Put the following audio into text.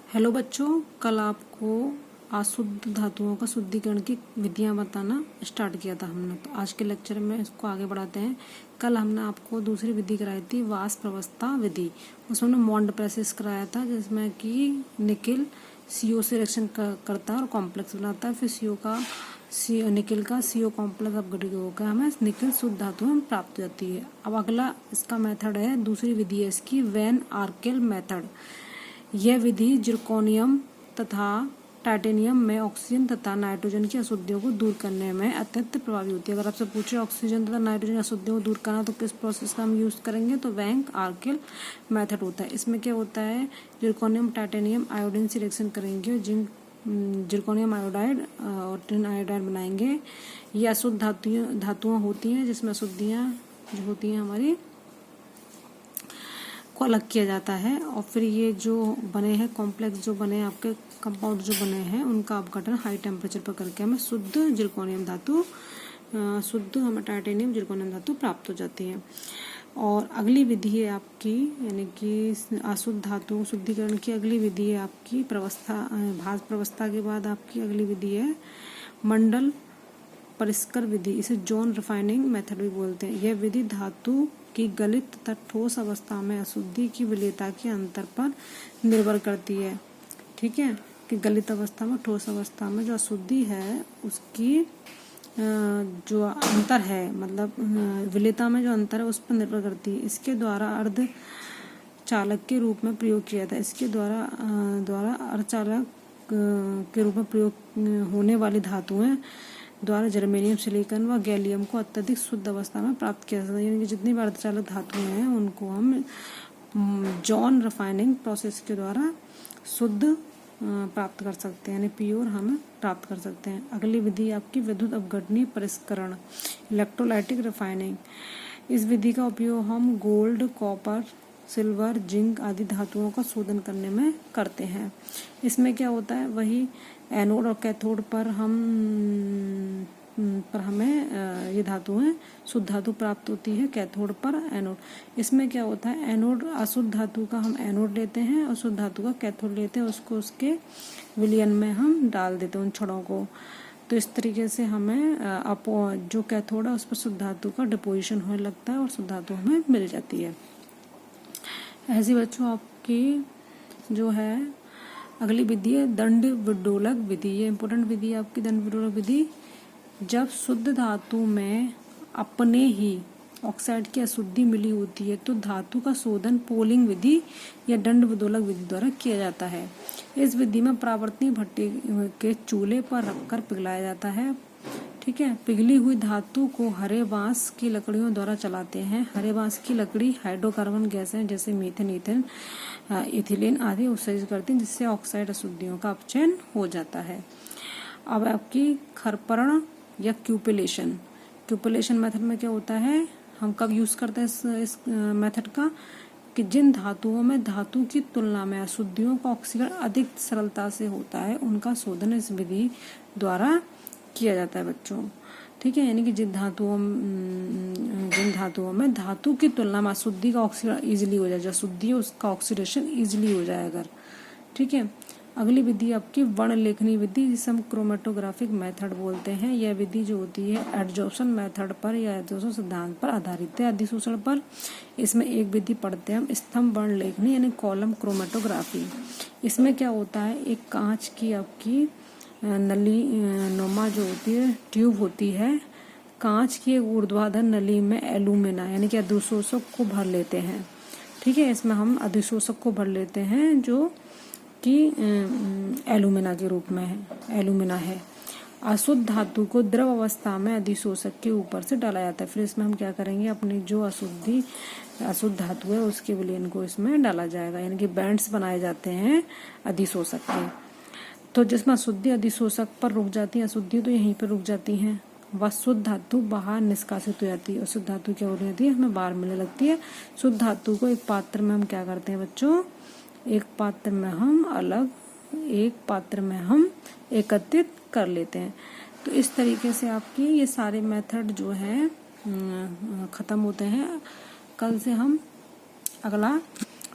Hello बच्चों, कल आपको अशुद्ध धातुओं का शुद्धिकरण की विधियां बताना स्टार्ट किया था हमने। तो आज के लेक्चर में इसको आगे बढ़ाते हैं। कल हमने आपको दूसरी विधि कराई थी वाष्प अवस्था विधि। उसमें हमने मॉन्ड प्रेसिस कराया था, जिसमें कि निकिल CO से रिएक्शन करता है और कॉम्प्लेक्स बनाता है। फिर निकिल का CO कॉम्प्लेक्स अपघटित होकर हमें निकिल शुद्ध धातु में प्राप्त हो जाती है। अब अगला इसका मेथड है, दूसरी विधि है इसकी वैन आर्केल मेथड। यह विधि जिरकोनियम तथा टाइटेनियम में ऑक्सीजन तथा नाइट्रोजन की अशुद्धियों को दूर करने में अत्यंत प्रभावी होती है। अगर आपसे पूछे ऑक्सीजन तथा नाइट्रोजन अशुद्धियों को दूर करना तो किस प्रोसेस का हम यूज़ करेंगे, तो वैन आर्केल मेथड होता है। इसमें क्या होता है, जिरकोनियम टाइटेनियम आयोडीन से रिएक्शन करेंगे, जिरकोनियम आयोडाइड और टिन आयोडाइड बनाएंगे। ये अशुद्ध धातुआं होती हैं, जिसमें अशुद्धियाँ जो होती हैं हमारी को अलग किया जाता है। और फिर ये जो बने हैं कॉम्प्लेक्स, जो बने आपके कंपाउंड जो बने हैं, उनका अपघटन हाई टेम्परेचर पर करके हमें शुद्ध जिरकोनियम धातु, शुद्ध हमें टाइटेनियम जिरकोनियम धातु प्राप्त हो जाती है। और अगली विधि है आपकी, यानी कि अशुद्ध धातु शुद्धिकरण की अगली विधि है आपकी भास प्रवस्था के बाद आपकी अगली विधि है मंडल परिष्कर विधि। इसे जोन रिफाइनिंग मेथड भी बोलते हैं। यह विधि धातु की गलित तथा ठोस अवस्था में अशुद्धि की विलेयता के अंतर पर निर्भर करती है। ठीक है, कि गलित अवस्था में ठोस अवस्था में जो अशुद्धि है उसकी जो अंतर है, मतलब विलेयता में जो अंतर है उस पर निर्भर करती है। इसके द्वारा अर्ध चालक के रूप में प्रयोग किया था। इसके द्वारा अर्धचालक के रूप में प्रयोग होने वाली धातुएं द्वारा जर्मेनियम, सिलिकॉन व गैलियम को अत्यधिक शुद्ध अवस्था में प्राप्त किया जाता है। यानी कि जितनी भी अर्धचालक धातुएं हैं उनको हम जॉन रिफाइनिंग प्रोसेस के द्वारा शुद्ध प्राप्त कर सकते हैं, यानी प्योर हम प्राप्त कर सकते हैं। अगली विधि आपकी विद्युत अपघटनीय परिष्करण, इलेक्ट्रोलाइटिक रिफाइनिंग। इस विधि का उपयोग हम गोल्ड, कॉपर, सिल्वर, जिंक आदि धातुओं का शोधन करने में करते हैं। इसमें क्या होता है, वही एनोड और कैथोड पर हमें ये धातुएं शुद्ध धातु प्राप्त होती है, कैथोड पर एनोड। इसमें क्या होता है, एनोड अशुद्ध धातु का हम एनोड लेते हैं और शुद्ध धातु का कैथोड लेते हैं, उसको उसके विलयन में हम डाल देते हैं उन छड़ों को। तो इस तरीके से हमें जो कैथोड है उस पर शुद्ध धातु का डिपोजिशन होने लगता है और शुद्ध धातु हमें मिल जाती है। ऐसी बच्चों आपकी जो है अगली विधि है दंड विडोलक विधि। ये इंपॉर्टेंट विधि है आपकी दंड विडोलक विधि। जब शुद्ध धातु में अपने ही ऑक्साइड की अशुद्धि मिली होती है तो धातु का शोधन पोलिंग विधि या दंड विडोलक विधि द्वारा किया जाता है। इस विधि में परावर्तनीय भट्टी के चूल्हे पर रखकर पिघलाया जाता है। ठीक है, पिघली हुई धातु को हरे बांस की लकड़ियों द्वारा चलाते हैं। हरे बांस की लकड़ी हाइड्रोकार्बन गैसें जैसे मीथेन, ईथेन, इथिलीन आदि उत्सर्जित करती हैं, जिससे ऑक्साइड अशुद्धियों का अपचयन हो जाता है। अब आपकी खरपरण या क्यूपिलेशन मेथड में क्या होता है, हम कब यूज करते हैं इस मेथड का, कि जिन धातुओं में धातु की तुलना में अशुद्धियों का ऑक्सीकरण अधिक सरलता से होता है उनका शोधन इस विधि द्वारा किया जाता है बच्चों। ठीक है, यानी कि जिन धातुओं में धातु की तुलना में अशुद्धि का ऑक्सीकरण इजीली हो जाए, जो अशुद्धि है उसका ऑक्सीडेशन इजीली हो जाए अगर। ठीक है, अगली विधि आपकी वर्णलेखनी विधि, जिसे हम क्रोमेटोग्राफिक मेथड बोलते हैं। यह विधि जो होती है एडजॉर्प्शन मेथड पर या एडजॉर्प्शन सिद्धांत पर आधारित है, अधिशोषण पर। इसमें एक विधि पढ़ते हैं हम स्तंभ वर्णलेखनी यानी कॉलम क्रोमेटोग्राफी। इसमें क्या होता है, एक कांच की आपकी नली नुमा जो होती है ट्यूब होती है, कांच की एक ऊर्ध्वाधर नली में एल्यूमिना यानी कि अधिशोषक को भर लेते हैं। ठीक है, इसमें हम अधिशोषक को भर लेते हैं जो कि एल्यूमिना के रूप में है, एल्यूमिना है। अशुद्ध धातु को द्रव अवस्था में अधिशोषक के ऊपर से डाला जाता है। फिर इसमें हम क्या करेंगे, अपनी जो अशुद्ध धातु है उसके विलयन को इसमें डाला जाएगा, यानी कि बैंड्स बनाए जाते हैं अधिशोषक के। तो जिसमें अशुद्धि अधिशोषक पर रुक जाती है, अशुद्धि तो यहीं पर रुक जाती हैं, वह शुद्ध धातु बाहर निष्कासित हो जाती है और शुद्ध धातु क्या हो जाती है, हमें बाहर मिलने लगती है। शुद्ध धातु को एक पात्र में हम क्या करते हैं बच्चों, एक पात्र में हम एकत्रित कर लेते हैं। तो इस तरीके से आपकी ये सारे मेथड जो है खत्म होते हैं। कल से हम अगला